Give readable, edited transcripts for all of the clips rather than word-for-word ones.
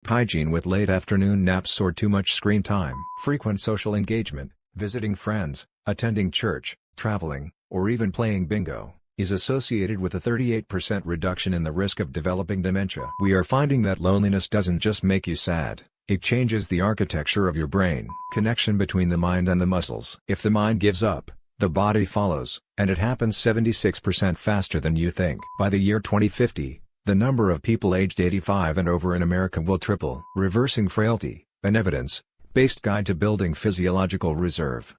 hygiene with late afternoon naps or too much screen time. Frequent social engagement, visiting friends, attending church, traveling, or even playing bingo, is associated with a 38% reduction in the risk of developing dementia. We are finding that loneliness doesn't just make you sad, it changes the architecture of your brain. Connection between the mind and the muscles. If the mind gives up, the body follows, and it happens 76% faster than you think. By the year 2050, the number of people aged 85 and over in America will triple. Reversing Frailty, an evidence-based guide to building physiological reserve.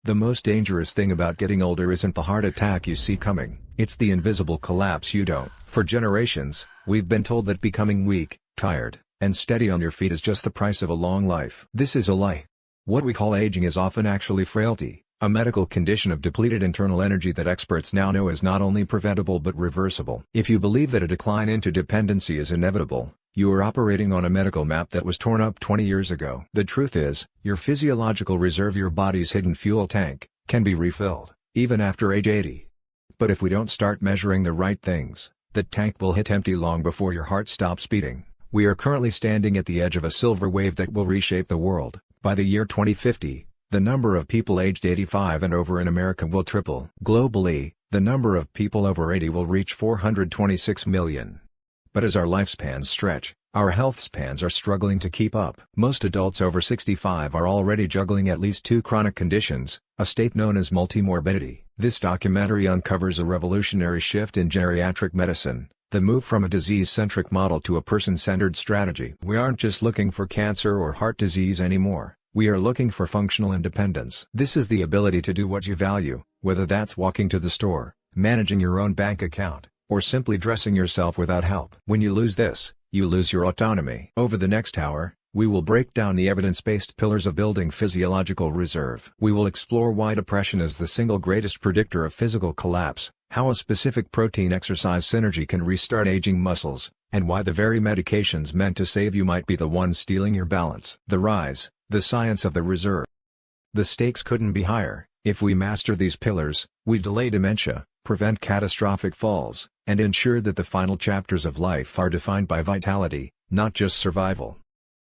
The most dangerous thing about getting older isn't the heart attack you see coming, it's the invisible collapse you don't. For generations, we've been told that becoming weak, tired, and steady on your feet is just the price of a long life. This is a lie. What we call aging is often actually frailty, a medical condition of depleted internal energy that experts now know is not only preventable but reversible. If you believe that a decline into dependency is inevitable, you are operating on a medical map that was torn up 20 years ago. The truth is, your physiological reserve, your body's hidden fuel tank, can be refilled, even after age 80. But if we don't start measuring the right things, the tank will hit empty long before your heart stops beating. We are currently standing at the edge of a silver wave that will reshape the world. By the year 2050, the number of people aged 85 and over in America will triple. Globally, the number of people over 80 will reach 426 million. But as our lifespans stretch, our health spans are struggling to keep up. Most adults over 65 are already juggling at least 2 chronic conditions, a state known as multimorbidity. This documentary uncovers a revolutionary shift in geriatric medicine, the move from a disease-centric model to a person-centered strategy. We aren't just looking for cancer or heart disease anymore. We are looking for functional independence. This is the ability to do what you value, whether that's walking to the store, managing your own bank account, or simply dressing yourself without help. When you lose this, you lose your autonomy. Over the next hour, we will break down the evidence-based pillars of building physiological reserve. We will explore why depression is the single greatest predictor of physical collapse, how a specific protein-exercise synergy can restart aging muscles, and why the very medications meant to save you might be the ones stealing your balance. The rise, the science of the reserve. The stakes couldn't be higher. If we master these pillars, we delay dementia, prevent catastrophic falls, and ensure that the final chapters of life are defined by vitality, not just survival.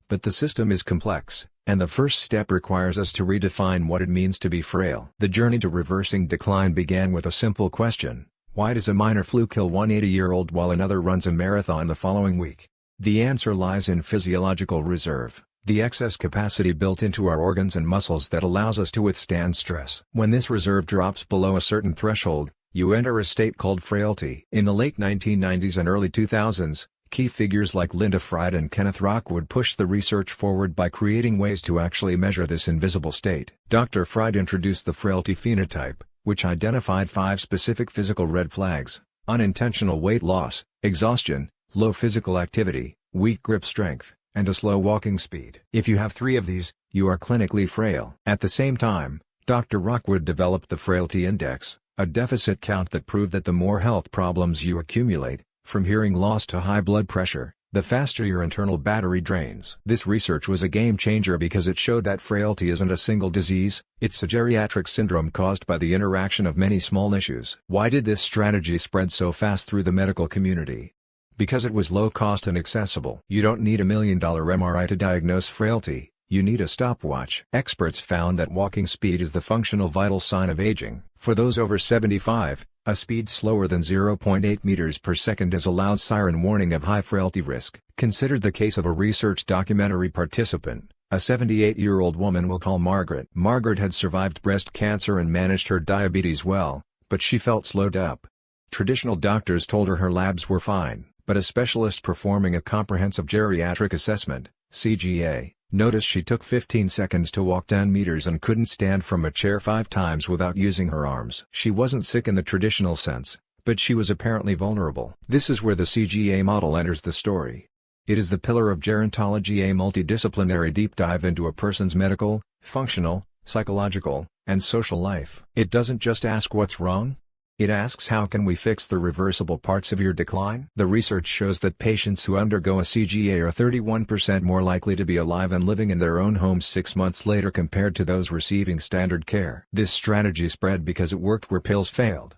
But the system is complex, and the first step requires us to redefine what it means to be frail. The journey to reversing decline began with a simple question: why does a minor flu kill one 80-year-old while another runs a marathon the following week? The answer lies in physiological reserve, the excess capacity built into our organs and muscles that allows us to withstand stress. When this reserve drops below a certain threshold, you enter a state called frailty. In the late 1990s and early 2000s, key figures like Linda Fried and Kenneth Rockwood pushed the research forward by creating ways to actually measure this invisible state. Dr. Fried introduced the frailty phenotype, which identified 5 specific physical red flags: unintentional weight loss, exhaustion, low physical activity, weak grip strength, and a slow walking speed. If you have 3 of these, you are clinically frail. At the same time, Dr. Rockwood developed the Frailty Index, a deficit count that proved that the more health problems you accumulate, from hearing loss to high blood pressure, the faster your internal battery drains. This research was a game changer because it showed that frailty isn't a single disease, it's a geriatric syndrome caused by the interaction of many small issues. Why did this strategy spread so fast through the medical community? Because it was low cost and accessible. You don't need $1 million MRI to diagnose frailty, you need a stopwatch. Experts found that walking speed is the functional vital sign of aging. For those over 75, a speed slower than 0.8 meters per second is a loud siren warning of high frailty risk. Consider the case of a research documentary participant, a 78-year-old woman we'll call Margaret. Margaret had survived breast cancer and managed her diabetes well, but she felt slowed up. Traditional doctors told her labs were fine, but a specialist performing a comprehensive geriatric assessment, CGA, noticed she took 15 seconds to walk 10 meters and couldn't stand from a chair 5 times without using her arms. She wasn't sick in the traditional sense, but she was apparently vulnerable. This is where the CGA model enters the story. It is the pillar of gerontology, a multidisciplinary deep dive into a person's medical, functional, psychological, and social life. It doesn't just ask what's wrong. It asks how can we fix the reversible parts of your decline? The research shows that patients who undergo a CGA are 31% more likely to be alive and living in their own homes 6 months later compared to those receiving standard care. This strategy spread because it worked where pills failed.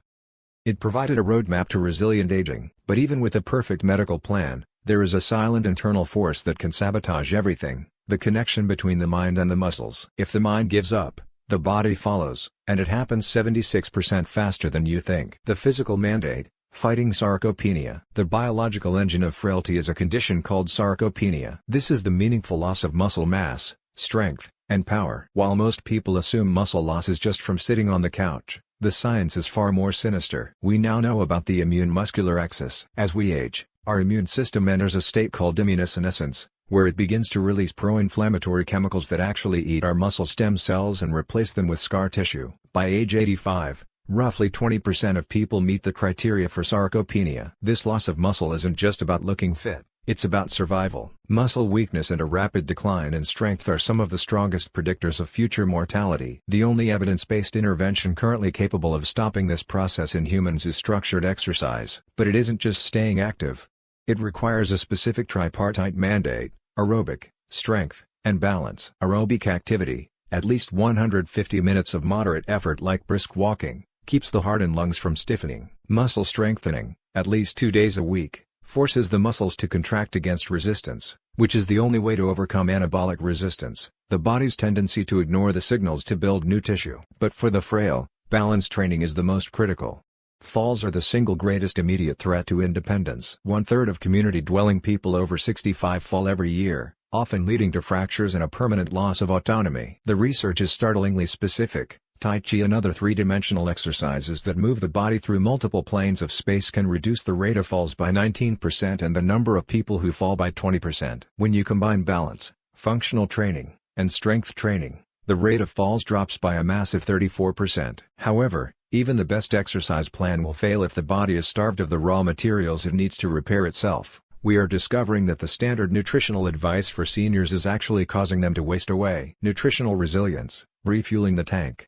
It provided a roadmap to resilient aging. But even with a perfect medical plan, There is a silent internal force that can sabotage everything, the connection between the mind and the muscles. If the mind gives up, the body follows, and it happens 76% faster than you think. The physical mandate: fighting sarcopenia. The biological engine of frailty is a condition called sarcopenia. This is the meaningful loss of muscle mass, strength, and power. While most people assume muscle loss is just from sitting on the couch, the science is far more sinister. We now know about the immune-muscular axis. As we age, our immune system enters a state called immunosenescence, where it begins to release pro-inflammatory chemicals that actually eat our muscle stem cells and replace them with scar tissue. By age 85, roughly 20% of people meet the criteria for sarcopenia. This loss of muscle isn't just about looking fit, it's about survival. Muscle weakness and a rapid decline in strength are some of the strongest predictors of future mortality. The only evidence-based intervention currently capable of stopping this process in humans is structured exercise. But it isn't just staying active. It requires a specific tripartite mandate: aerobic, strength, and balance. Aerobic activity, at least 150 minutes of moderate effort like brisk walking, keeps the heart and lungs from stiffening. Muscle strengthening, at least 2 days a week, forces the muscles to contract against resistance, which is the only way to overcome anabolic resistance, the body's tendency to ignore the signals to build new tissue. But for the frail, balance training is the most critical. Falls are the single greatest immediate threat to independence. 1/3 of community-dwelling people over 65 fall every year, often leading to fractures and a permanent loss of autonomy. The research is startlingly specific. Tai Chi and other three-dimensional exercises that move the body through multiple planes of space can reduce the rate of falls by 19% and the number of people who fall by 20%. When you combine balance, functional training, and strength training, the rate of falls drops by a massive 34%. However, even the best exercise plan will fail if the body is starved of the raw materials it needs to repair itself. We are discovering that the standard nutritional advice for seniors is actually causing them to waste away. Nutritional resilience, refueling the tank.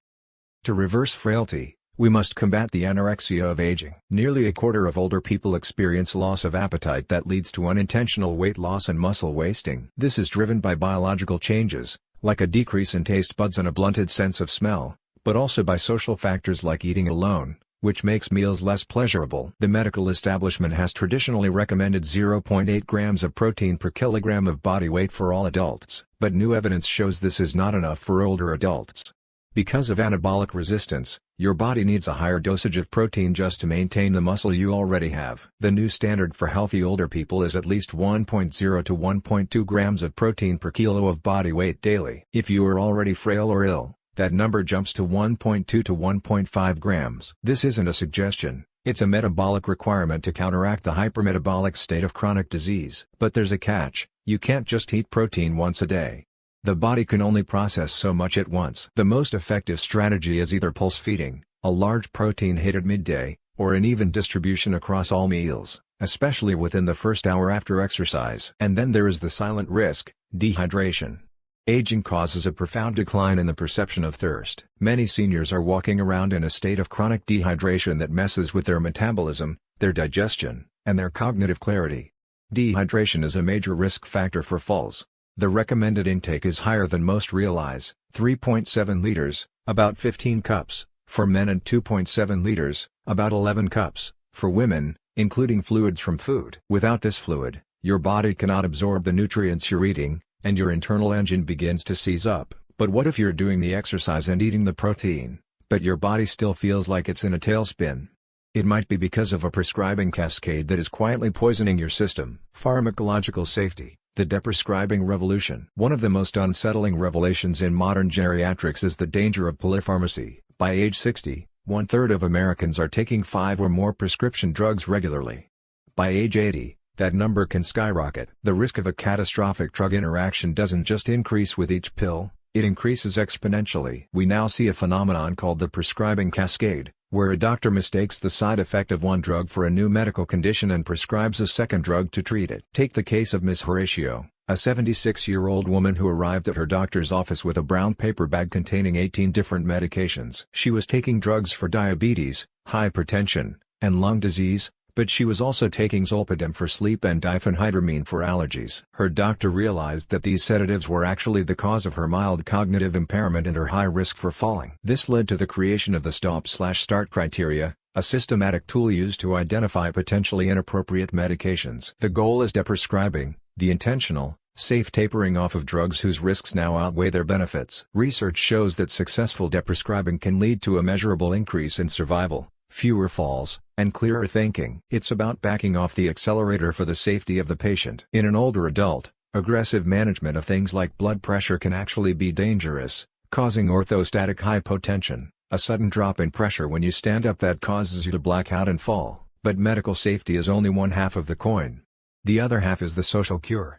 To reverse frailty, we must combat the anorexia of aging. Nearly a quarter of older people experience loss of appetite that leads to unintentional weight loss and muscle wasting. This is driven by biological changes, like a decrease in taste buds and a blunted sense of smell, but also by social factors like eating alone, which makes meals less pleasurable. The medical establishment has traditionally recommended 0.8 grams of protein per kilogram of body weight for all adults, but new evidence shows this is not enough for older adults. Because of anabolic resistance, your body needs a higher dosage of protein just to maintain the muscle you already have. The new standard for healthy older people is at least 1.0 to 1.2 grams of protein per kilo of body weight daily. If you are already frail or ill, that number jumps to 1.2 to 1.5 grams. This isn't a suggestion, it's a metabolic requirement to counteract the hypermetabolic state of chronic disease. But there's a catch: you can't just eat protein once a day. The body can only process so much at once. The most effective strategy is either pulse feeding, a large protein hit at midday, or an even distribution across all meals, especially within the first hour after exercise. And then there is the silent risk: dehydration. Aging causes a profound decline in the perception of thirst. Many seniors are walking around in a state of chronic dehydration that messes with their metabolism, their digestion, and their cognitive clarity. Dehydration is a major risk factor for falls. The recommended intake is higher than most realize: 3.7 liters, about 15 cups, for men, and 2.7 liters, about 11 cups, for women, including fluids from food. Without this fluid, your body cannot absorb the nutrients you're eating, and your internal engine begins to seize up. But what if you're doing the exercise and eating the protein, but your body still feels like it's in a tailspin? It might be because of a prescribing cascade that is quietly poisoning your system. Pharmacological safety. The deprescribing revolution. One of the most unsettling revelations in modern geriatrics is the danger of polypharmacy. By age 60, 1/3 of Americans are taking 5 or more prescription drugs regularly. By age 80, that number can skyrocket. The risk of a catastrophic drug interaction doesn't just increase with each pill, it increases exponentially. We now see a phenomenon called the prescribing cascade, where a doctor mistakes the side effect of one drug for a new medical condition and prescribes a second drug to treat it. Take the case of Ms. Horatio, a 76-year-old woman who arrived at her doctor's office with a brown paper bag containing 18 different medications. She was taking drugs for diabetes, hypertension, and lung disease, but she was also taking zolpidem for sleep and diphenhydramine for allergies. Her doctor realized that these sedatives were actually the cause of her mild cognitive impairment and her high risk for falling. This led to the creation of the Stop/Start criteria, a systematic tool used to identify potentially inappropriate medications. The goal is deprescribing, the intentional, safe tapering off of drugs whose risks now outweigh their benefits. Research shows that successful deprescribing can lead to a measurable increase in survival, fewer falls, and clearer thinking. It's about backing off the accelerator for the safety of the patient. In an older adult, aggressive management of things like blood pressure can actually be dangerous, causing orthostatic hypotension, a sudden drop in pressure when you stand up that causes you to black out and fall. But medical safety is only one half of the coin. The other half is the social cure.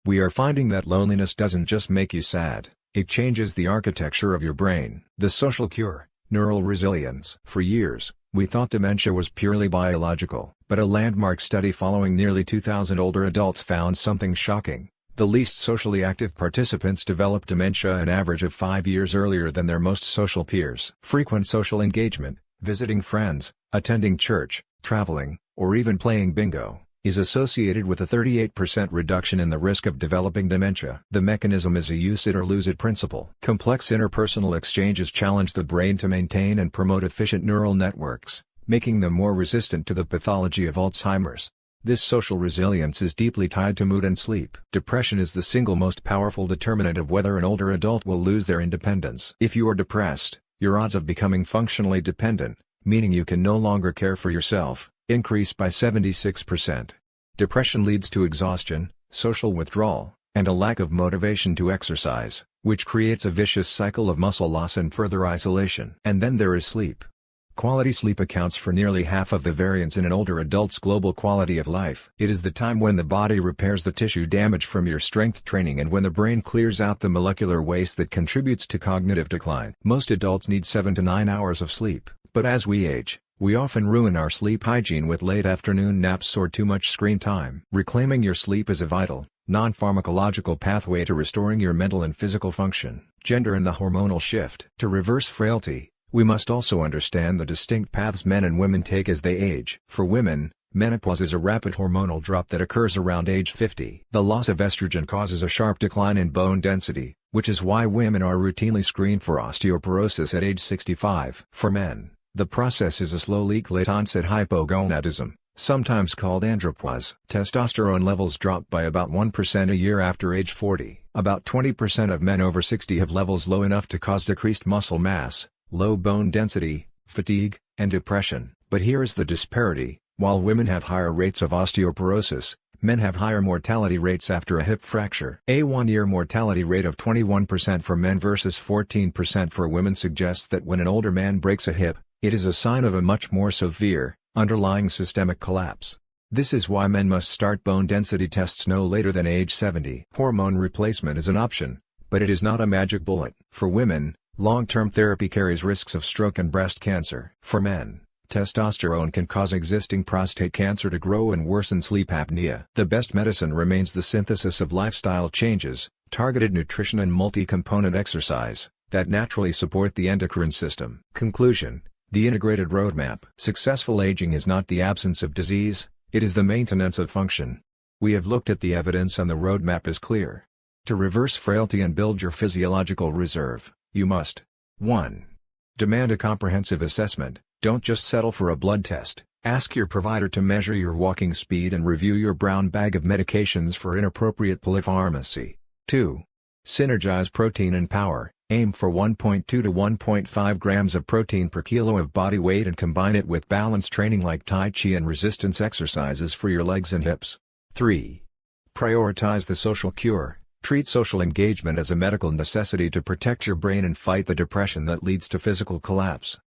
We are finding that loneliness doesn't just make you sad, it changes the architecture of your brain. The social cure, neural resilience. For years, we thought dementia was purely biological, but a landmark study following nearly 2,000 older adults found something shocking. The least socially active participants developed dementia an average of 5 years earlier than their most social peers. Frequent social engagement, visiting friends, attending church, traveling, or even playing bingo, is associated with a 38% reduction in the risk of developing dementia. The mechanism is a use it or lose it principle. Complex interpersonal exchanges challenge the brain to maintain and promote efficient neural networks, making them more resistant to the pathology of Alzheimer's. This social resilience is deeply tied to mood and sleep. Depression is the single most powerful determinant of whether an older adult will lose their independence. If you are depressed, your odds of becoming functionally dependent, meaning you can no longer care for yourself, increase by 76%. Depression leads to exhaustion, social withdrawal, and a lack of motivation to exercise, which creates a vicious cycle of muscle loss and further isolation. And then there is sleep. Quality sleep accounts for nearly half of the variance in an older adult's global quality of life. It is the time when the body repairs the tissue damage from your strength training and when the brain clears out the molecular waste that contributes to cognitive decline. Most adults need 7 to 9 hours of sleep, but as we age, we often ruin our sleep hygiene with late afternoon naps or too much screen time. Reclaiming your sleep is a vital, non-pharmacological pathway to restoring your mental and physical function. Gender and the hormonal shift. To reverse frailty, we must also understand the distinct paths men and women take as they age. For women, menopause is a rapid hormonal drop that occurs around age 50. The loss of estrogen causes a sharp decline in bone density, which is why women are routinely screened for osteoporosis at age 65. For men, the process is a slow late-onset hypogonadism, sometimes called andropause. Testosterone levels drop by about 1% a year after age 40. About 20% of men over 60 have levels low enough to cause decreased muscle mass, low bone density, fatigue, and depression. But here is the disparity: while women have higher rates of osteoporosis, men have higher mortality rates after a hip fracture. A 1-year mortality rate of 21% for men versus 14% for women suggests that when an older man breaks a hip, it is a sign of a much more severe, underlying systemic collapse. This is why men must start bone density tests no later than age 70. Hormone replacement is an option, but it is not a magic bullet. For women, long-term therapy carries risks of stroke and breast cancer. For men, testosterone can cause existing prostate cancer to grow and worsen sleep apnea. The best medicine remains the synthesis of lifestyle changes, targeted nutrition and multi-component exercise, that naturally support the endocrine system. Conclusion: the integrated roadmap. Successful aging is not the absence of disease, it is the maintenance of function. We have looked at the evidence and the roadmap is clear. To reverse frailty and build your physiological reserve, you must 1. Demand a comprehensive assessment. Don't just settle for a blood test. Ask your provider to measure your walking speed and review your brown bag of medications for inappropriate polypharmacy. 2. Synergize protein and power. Aim for 1.2 to 1.5 grams of protein per kilo of body weight and combine it with balance training like Tai Chi and resistance exercises for your legs and hips. 3. Prioritize the social cure. Treat social engagement as a medical necessity to protect your brain and fight the depression that leads to physical collapse.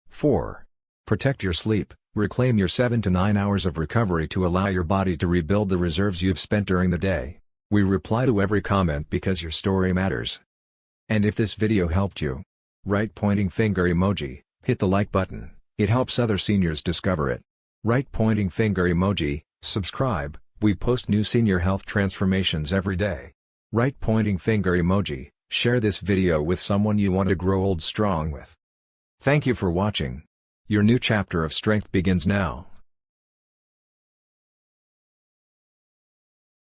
4. Protect your sleep. Reclaim your 7 to 9 hours of recovery to allow your body to rebuild the reserves you've spent during the day. We reply to every comment because your story matters. And if this video helped you, write pointing finger emoji, hit the like button, it helps other seniors discover it. Write pointing finger emoji, subscribe, we post new senior health transformations every day. Write pointing finger emoji, share this video with someone you want to grow old strong with. Thank you for watching. Your new chapter of strength begins now.